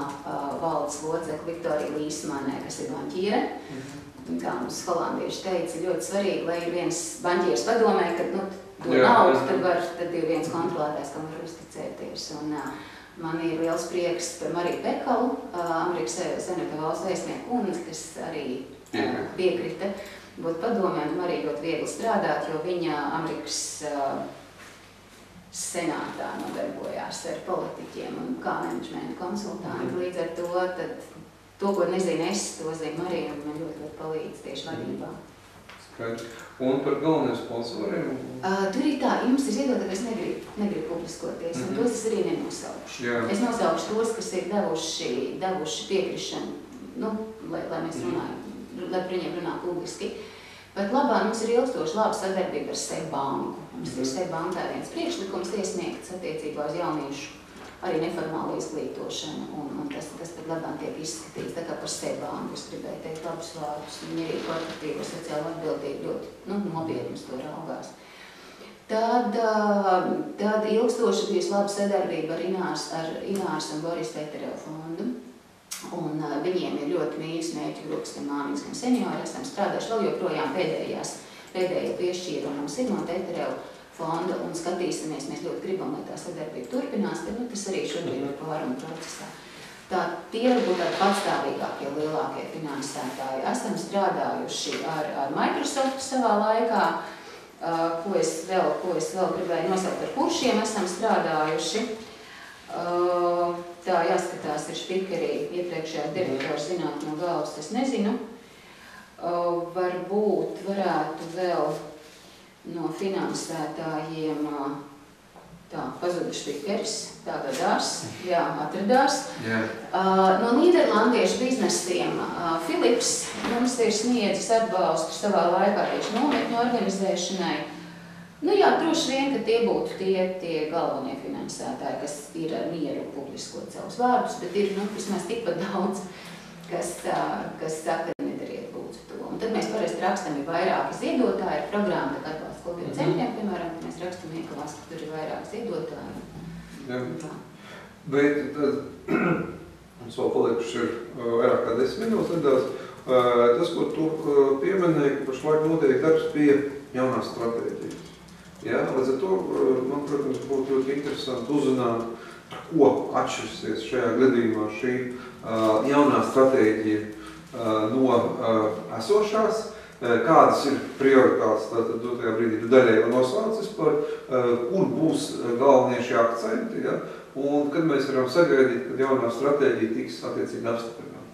valdes locekle Viktorija Līsmanē, kas ir banķiere. Kā mums holandieši teica, ļoti svarīgi, lai ir viens banķieris padomē, kad to naudu, tad ir viens kontrolētājs, kam var uzticēties. Un man ir liels prieks par Mariju Pekalu, Amerikas Senata valsts vēstnieku kundzi, kas arī piekrita būt padomē, un Marija ļoti viegli strādāt, jo viņa Amerikas senātā nodarbojās ar politiķiem un kā menedžmenta konsultanti. Līdz ar to, ko nezinu es, to zinu Marija, un man ļoti palīdz tieši vadībā. Skaidrs. Un par galveniem sponsoriem? Tur ir tā, jums ir iedota, ka es negribu publiskoties, un tos es arī nenosaukšu. Es nosaukšu tos, kas ir devuši piekrišanu, lai mēs runājam, lai par viņiem runā publiski. Bet labā mums ir ilgstoši laba sadarbība ar SEB banku. Mums ir SEB bankā viens priekšlikums iesniegts attiecībā uz jauniešu arī neformālu izglītošanu, un tas pat labāk tiek izskatīts. Tā kā par SEB banku es gribēju teikt labus vārdus. Viņi arī kvalitatīvi sociāli atbildīgi ļoti nopietni uz to raugās. Tad ilgstoši bijusi laba sadarbība ar Ināras un Boris Teterev fondu. Un viņiem ir ļoti mīļas mērķu grupas, gan māmiņas, gan seniori. Esam strādājuši vēl joprojām pēdējo piešķīrumu Simona Teterev fonda un skatīsimies, mēs ļoti gribam, lai tā sadarbība turpinās, tad tas arī šobrīd ir pārunu procesā. Tie varbūt tādi patstāvīgākie, lielākie finansētāji. Esam strādājuši ar Microsoft savā laikā, ko es vēl gribēju nosaukt, ar kuršiem esam strādājuši. Tā jāskatās ir Špikerī, iepriekšējā direktora zināt no galvas, es nezinu. Varbūt varētu vēl no finansētājiem pazuda Špikeris, tā gadās, jā, atradās. No nīderlandiešu biznesiem Philips mums ir sniedzis atbalstu savā laikā tieši nometņu organizēšanai. Droši vien, ka tie būtu tie galvenie finansētāji, kas ir ar mieru publiskot savus vārdus, bet ir vismaz tikpat daudz, kas saka, nedariet lūdzu to. Un tad mēs parasti rakstam ir vairāki ziedotāji, ir programma, tā atbalsta kopienu centriem, piemēram, mēs rakstam iekalās, ka tur ir vairāki ziedotāji. Jā. Bet tad, mums vēl palikuši ir vairāk kā 10 minūtes nedaudz. Tas, ko tu pieminēji, ka pašlaik notiek darbs pie jaunās stratēģijas. Jā, līdz ar to, man, protams, būtu ļoti interesanti uzzināt, ar ko atšķirsies šajā gadījumā šī jaunā stratēģija no esošās, kādas ir prioritātes tātad dotajā brīdī daļai nosaucis par, kur būs galvenie šie akcenti, ja? Un kad mēs varam sagaidīt, kad jaunā stratēģija tiks attiecīgi apstiprināta.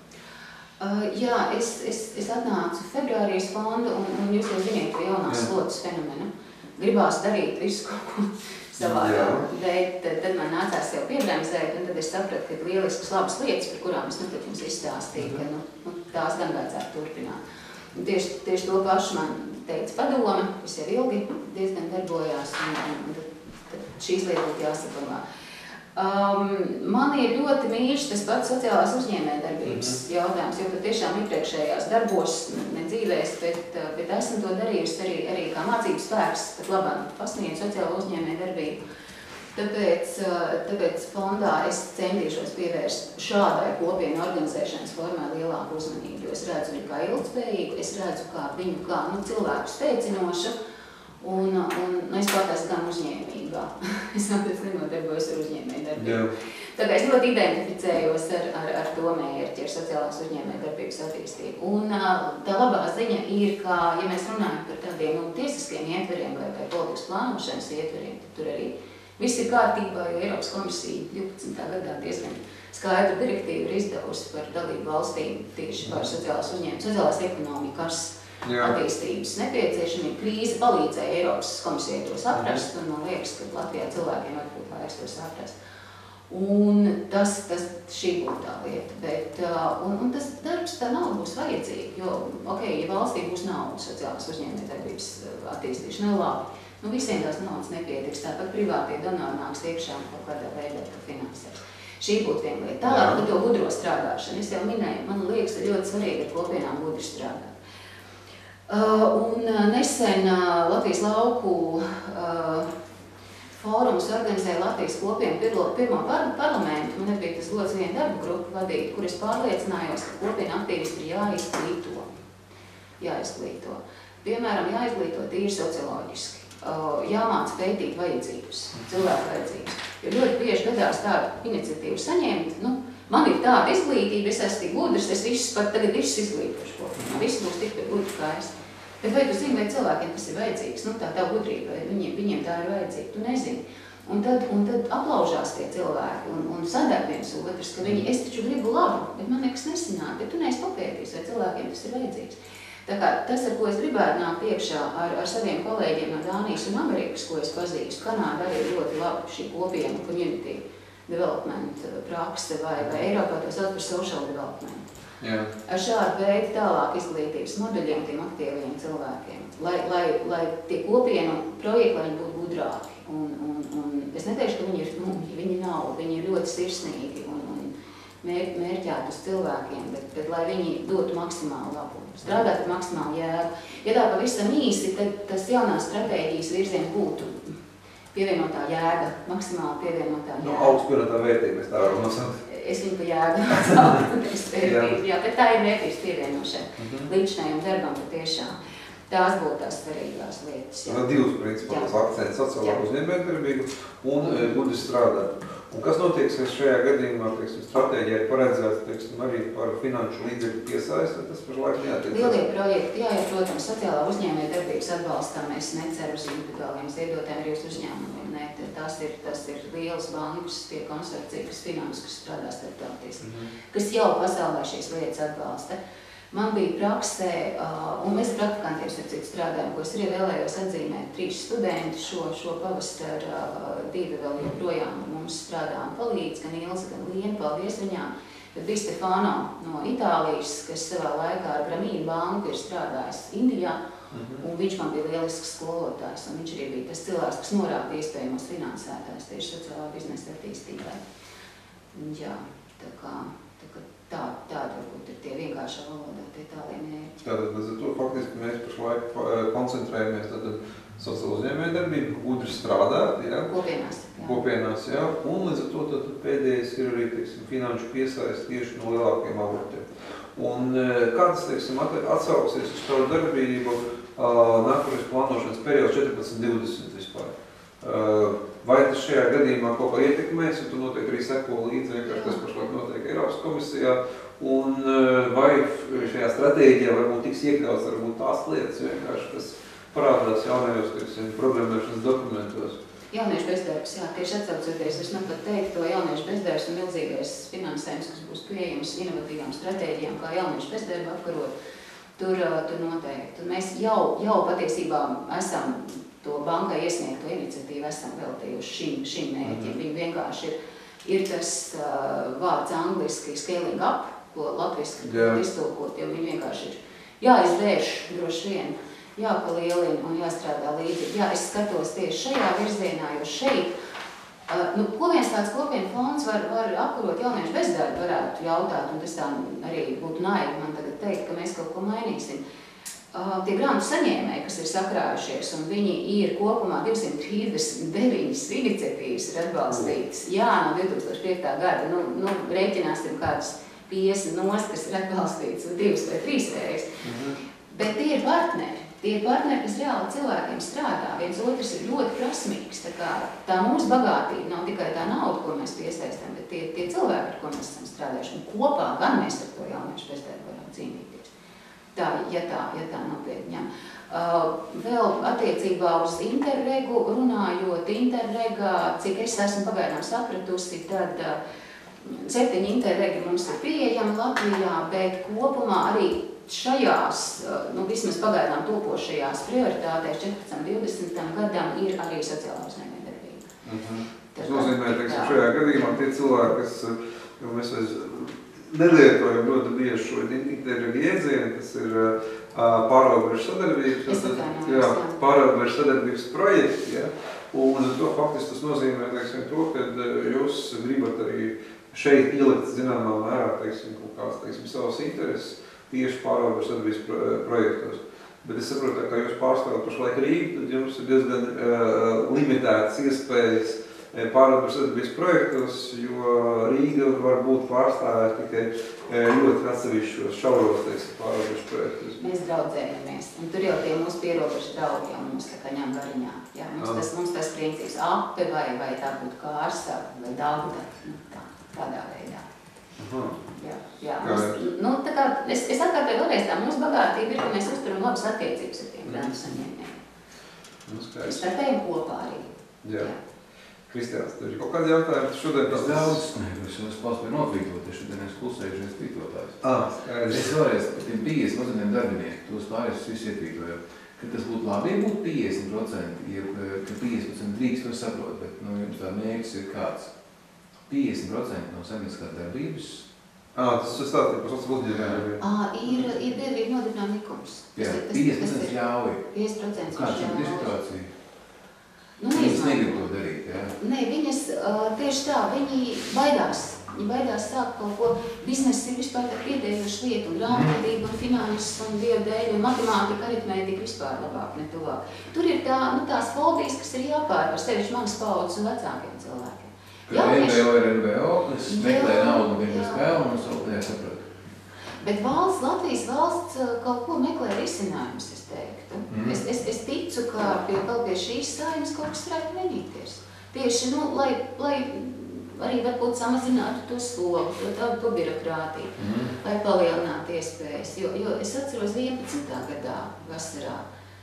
Jā, es atnācu februārī uz fondu, un jūs jau ziniet, ka jaunās slotas fenomenu gribās darīt visu kaut ko savā, bet tad man nācās jau piebremzēt, un tad es sapratu, ka lieliskas labas lietas, par kurām es tad jums izstāstīju, ka tās gan vajadzētu turpināt. Un tieši to pašu man teica padome, kas jau ilgi diezgan darbojās, un tad šīs lietas būtu jāsaglabā. Man ir ļoti mīļš tas pats sociālās uzņēmējdarbības jautājums, jo patiešām iepriekšējās darbos, ne dzīvēs, bet esmu to darījusi arī kā mācības spēks, pat labāk pasniedzu sociālo uzņēmējdarbību. Tāpēc fondā es centīšos pievērst šādai kopienu organizēšanas formai lielāku uzmanību, jo es redzu viņu kā ilgtspējīgu, es redzu viņu kā cilvēku spēcinošu, un es pat esmu gan uzņēmīgā. Es nenodarbojos ar uzņēmējdarbību. Tā kā es ļoti identificējos ar to mērķi, ar sociālās uzņēmējdarbības attīstību. Un tā labā ziņa ir, ka, ja mēs runājam par tādiem tiesiskiem ietveriem vai politikas plānošanas ietveriem, tad tur arī viss ir kārtībā, jo Eiropas komisija 12. gadā diezgan skaidru direktīvu ir izdevusi par dalību valstīm tieši par sociālās ekonomikas attīstības nepieciešamība. Krīze palīdzēja Eiropas komisijai to saprast, un man liekas, ka Latvijā cilvēkiem varbūt laiks to saprast. Un šī būtu tā lieta, un tas darbs tā nauda būs vajadzīga, jo, ja valstī būs nauda sociālās uzņēmējdarbības attīstīšana, labi. Visiem tās naudas nepietiks, tāpat privātie donori nāks iekšā un kaut kādā veidā to finansēs. Šī būtu viena lieta. Tālāk par to gudro strādāšanu. Es jau minēju, man liekas, ka ļoti svarīgi ar kopienām gudri strādāt. Un nesen Latvijas lauku fórums organizēja Latvijas kopienu pirmo parlamentu. Man bija tas gods vienu darbu grupu vadīt, kur es pārliecinājos, ka kopienu aktīvisti ir jāizglīto. Piemēram, jāizglīto tīri socioloģiski. Jāmāca pētīt vajadzības, cilvēku vajadzības. Jo ļoti bieži gadās tādu iniciatīvu saņemt, man ir tāda izglītība, es esmu tik gudrs, es tagad visus izglītošu kopumā, visi būs tik gudri kā es. Bet vai tu zini, vai cilvēkiem tas ir vajadzīgs? Tā tev gudrība, vai viņiem tā ir vajadzīga, tu nezini. Un tad aplaužās tie cilvēki un sadara viens otrs, ka es taču gribu labu, bet man nekas nesanāk, bet tu neesi papētījis, vai cilvēkiem tas ir vajadzīgs. Tā kā tas, ar ko es gribētu nākt iekšā ar saviem kolēģiem no Dānijas un Amerikas, ko es pazīstu, Kanāda arī ļoti labi šī kopiena community development prakse vai Eiropā to sauc par social development. Ar šādu veidu tālāk izglītības modeļiem tiem aktīviem cilvēkiem, lai tie kopienu projekti, lai viņi būtu gudrāki. Un es neteikšu, ka viņi ir numji, viņi nav, viņi ir ļoti sirsnīgi un mērķēt uz cilvēkiem, bet lai viņi dotu maksimālu labumu. Strādāt ar maksimālu jēgu. Ja tā pavisam īsi, tad tas jaunās stratēģijas virziens būtu pievienotā jēga, maksimāli pievienotā jēga. Augsts pievienotā vērtība, es tā varu nosaukt. Es viņu pa jēgu nosaukt, bet tā ir vērtības pievienošana līdzinājuma darbam patiešām. Tās būtu tās svarīgās lietas. Jā. Divas principā tās akcents sociālā uzņēmējdarbība un gudri strādāt. Un kas notiek, šajā gadījumā, stratēģijā ir paredzēts, arī par finanšu līdzekļu piesaisti, tas pašlaik neatiecās? Lielie projekti, jā, protams, sociālā uzņēmējdarbības atbalstā mēs neceram uz individuāliem ziedotājiem arī uz uzņēmumiem. Ne, tas ir lielas bankas pie konsorcija, kas strādā starptautiski, kas jau pasaulē šīs lietas atbalsta. Man bija praksē, un mēs praktikantiem strādājam, ko es arī vēlējos atzīmēt, 3 studenti šo pavasaru, 2 vēl joprojām mums strādā un palīdz, gan Ilze, gan Liena, paldies viņām. Bet bija Stefano no Itālijas, kas savā laikā ar Gramīnu banku ir strādājis Indijā, un viņš man bija lielisks skolotājs, un viņš arī bija tas cilvēks, kas norāda iespējamos finansētājs tieši sociālā biznesa attīstībai. Jā, tāda varbūt ir tie vienkāršā valodā, tie tālie mērķi. Tātad, līdz ar to faktiski mēs pašlaik koncentrējamies sociālo uzņēmējdarbību, gudri strādāt, jā? Kopienās, jā. Un līdz ar to pēdējais ir arī, finanšu piesaist tieši no lielākiem avotiem. Un kāds, atsauksies uz tavu darbību nākamais plānošanas periods 14-20 vispār? Vai tas šajā gadījumā kaut kā ietekmēs, un tu noteikti arī seko līdzi, vienkārši tas pašlaik notiek Eiropas komisijā, un vai šajā stratēģijā varbūt tiks iekļauts varbūt tās lietas, vienkārši, kas parādās jaunajos, programmēšanas dokumentos? Jauniešu bezdarbs, jā, tieši atsaucoties, es pat teiktu, to jauniešu bezdarbs un milzīgais finansējums, kas būs pieejams inovatīvām stratēģijām, kā jauniešu bezdarbu apkarot, tur noteikti. Un mēs jau patiesībā esam to bankai iesniegto iniciatīvu esam veltījuši šim mērķim. Viņi vienkārši ir tas vārds angliski scaling up, ko latviski iztulkot, jo viņi vienkārši ir jāizvērš droši vien, jāpalielina un jāstrādā līdzi. Jā, es skatos tieši šajā virzienā, jo šeit, ko viens tāds kopienu fonds var apkarot jauniešu bezdarbu, varētu jautāt, un tas tā arī būtu naivi man tagad teikt, ka mēs kaut ko mainīsim. Tie grantu saņēmēji, kas ir sakrājušies, un viņi ir kopumā 239 iniciatīvas ir atbalstītas. Jā, no 2005. gada, rēķināsim kādas 50 nost, kas ir atbalstītas 2 vai 3 reizes. Bet tie ir partneri. Tie ir partneri, kas reāli cilvēkiem strādā. Viens otrs ir ļoti prasmīgs. Tā mūsu bagātība nav tikai tā nauda, ko mēs piesaistām, bet tie cilvēki, ar ko mēs esam strādājuši. Un kopā gan mēs ar to jauniešu bezdarbu varam cīnīties. Tā, ja tā nopietni ņem. Vēl attiecībā uz Interregu runājot, Interregā, cik es esmu pagaidām sapratusi, tad 7 Interregi mums ir pieejami Latvijā, bet kopumā arī šajās, vismaz pagaidām topošajās prioritātēs 14-20 gadam ir arī sociālā uzņēmējdarbība. Tas nozīmē, šajā gadījumā tie cilvēki, kas, jo mēs nelietojam ļoti bieži šo Interregu iedzienu, kas ir pārobežu sadarbības, pārobežu sadarbības projekti, ja? Un to faktiski tas nozīmē, to, ka jūs gribat arī šeit ielikt zināmā mērā, kaut kāds, savas intereses tieši pārobežu sadarbības projektos. Bet es saprotu, ka jūs pārstāvat pašlaik Rīgu, tad jums ir diezgan limitētas iespējas pārobežu sadarbības projektos, jo Rīga var būt pārstāvēt tikai ļoti atsevišķos šauros, pārobežu projektos. Mēs draudzējamies, un tur jau tie mūsu pierobežu draugi jau mums tā kā ņem gariņā. Jā, mums tas princips Ape vai tā būtu Kārsa vai Dagda, tādā veidā. Jā, es atkārtoju vēlreiz tā, mūsu bagātība ir, ka mēs uzturam labas attiecības ar tiem grantu saņēmējiem. Mēs startējam kopā arī. Jā. Kristiāns, tev ir kaut kādi jautājumi šodien? Es daudz sniegu, es paspēju notvītot, ja šodien es klusējušies tvītotājs. Skaidrs. Es vēlreiz par tiem 50 maziem darbinieki, tos pārējus visu ietvītoju. Ka tas būtu labi, ja būtu 50%, ka 50% drīkst, to saprot, bet jums tā mērķis ir kāds. 50% no saimnieciskās darbības. Tas ir stāstīt par sociālo uzņēmējumu. Ir biedrība nodibinājuma likums. Jā, 50% ļauj. 50% Kāds ir situācija? Viņas negrib to darīt, jā? Nē, viņas tieši tā, viņi baidās. Viņi baidās sākt kaut ko. Bizness ir vispār tā piedējuši lietu, un grāmatvedība, un finanses, un dievu dēļ, un matemātika, aritmētika vispār labāk, ne tuvāk. Tur ir tās fobijas, kas ir jāpārvar, sevišķi manas paudzes un vecākiem cilvēkiem. NVO ir NVO, kas meklē naudu, vienkārši spēl un savu saprot. Bet Latvijas valsts kaut ko meklē risinājumus, es teiktu. Es ticu, ka pie šīs Saeimas kaut kas varētu mainīties. Tieši, lai arī varbūt samazinātu to slogu, to birokrātiju, lai palielinātu iespējas. Jo es atceros 11. gadā vasarā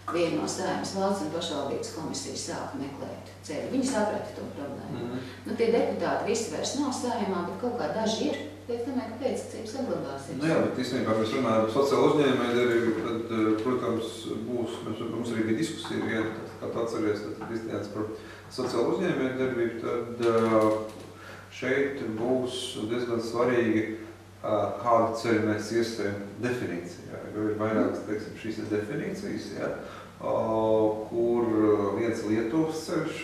viena no Saeimas valsts un pašvaldības komisijas sāka meklēt ceļu. Viņi saprata to problēmu. Tie deputāti visi vairs nav Saeimā, bet kaut kā daži ir. Es domāju, ka pēctecība saglabāsies. Jā, bet īstenībā mēs runājam par sociālu uzņēmējdarbību, tad, protams, mums arī bija diskusija viena, kā tu atceries, tad izniec par sociālu uzņēmējdarbību, tad šeit būs diezgan svarīgi, kādu ceļu mēs iesējam definīcijā. Ir vairākas, teiksim, šīs definīcijas, ja, kur viens Lietuvas ceļš,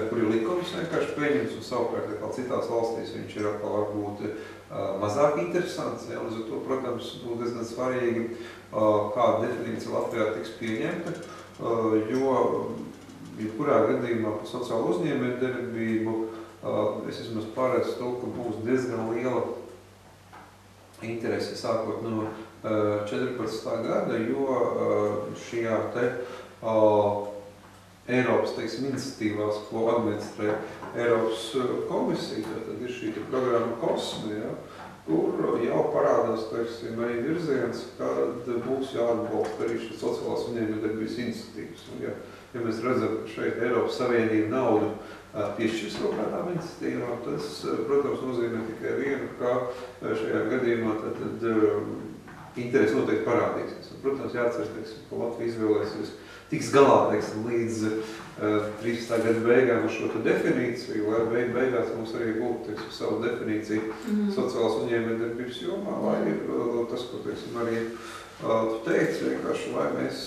kur ir likums vienkārši pieņems, un savukārt, kā citās valstīs, viņš ir atkal varbūt mazāk interesants. Ja, līdz ar to, protams, būs diezgan svarīgi, kāda definīcija Latvijā tiks pieņemta, jo jebkurā gadījumā par sociālu uzņēmējdarbību es vismaz pārēstu to, ka būs diezgan liela interese sākot no 14. gada, jo šajā te Eiropas, teiksim, iniciatīvās, ko administrē Eiropas komisija, tad ir šī programma COSME, ja, kur jau parādās, teiksim, arī virziens, kad būs jāatbalsta arī šī sociālās uzņēmējdarbības iniciatīvas. Un, ja mēs redzam, ka šeit Eiropas Savienība naudu piešķirs kaut kādām iniciatīvām, tas, protams, nozīmē tikai vienu, ka šajā gadījumā tad interesi noteikti parādīsies. Un, protams, jāatceras, teiksim, ka Latvija izvēlēsies tiks galā, teiksim, līdz 13. gada beigām ar šo definīciju, lai beigās mums arī būtu, teiksim, savu definīciju sociālās uzņēmējdarbības jomā, lai tas, ko, teiksim, arī tu teici, vienkārši, lai mēs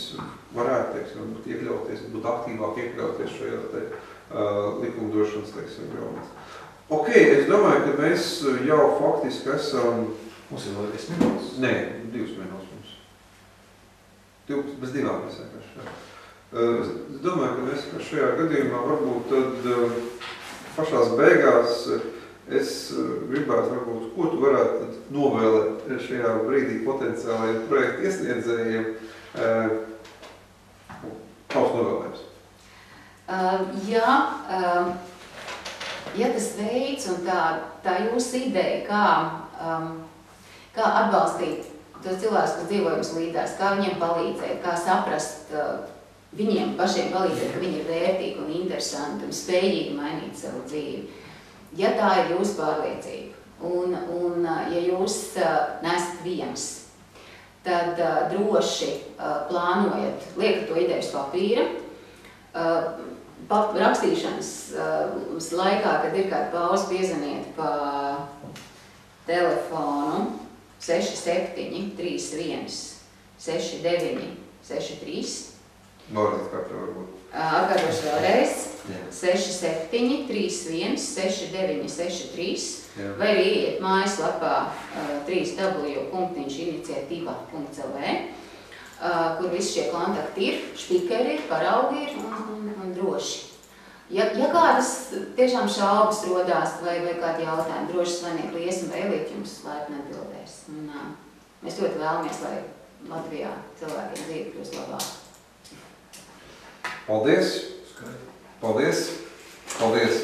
varētu, teiksim, iekļauties, būt aktīvāk iekļauties šajā likumdošanas, teiksim, jomās. Ok, es domāju, ka mēs jau faktiski esam... Mums ir vēl 10 minūtes? Nē, 2 minūtes mums. 12, bez 2 mēs vienkārši. Es domāju, ka mēs šajā gadījumā varbūt tad pašās beigās es gribētu varbūt, ko tu varētu novēlēt šajā brīdī potenciālajiem projektu iesniedzējiem. Tavs novēlējums? Ja tas veids un tā jūsu ideja, kā atbalstīt tos cilvēkus, kas dzīvo jums līdzās, kā viņiem palīdzēt, kā saprast viņiem pašiem palīdzēt, ka viņi ir vērtīgi un interesanti un spējīgi mainīt savu dzīvi. Ja tā ir jūsu pārliecība un ja jūs nesat viens, tad droši plānojat, liekat to ideju uz papīra, rakstīšanas laikā, kad ir kāda pauze, piezvaniet pa telefonu 67 31 69 63. Vēlreiz kārtā varbūt. Atkārtošu vēlreiz. 67 31 69 63. Vai arī ieiet mājaslapā www.iniciativa.lv, kur visi šie kontakti ir, špikeri ir, paraugi ir un droši. Ja kādas tiešām šaubas rodās vai kādi jautājumi, droši zvaniet Liesa un Vēlīt jums laipni atbildēs. Mēs ļoti vēlamies, lai Latvijā cilvēkiem dzīve kļūst labāk. Paldies! Paldies! Paldies!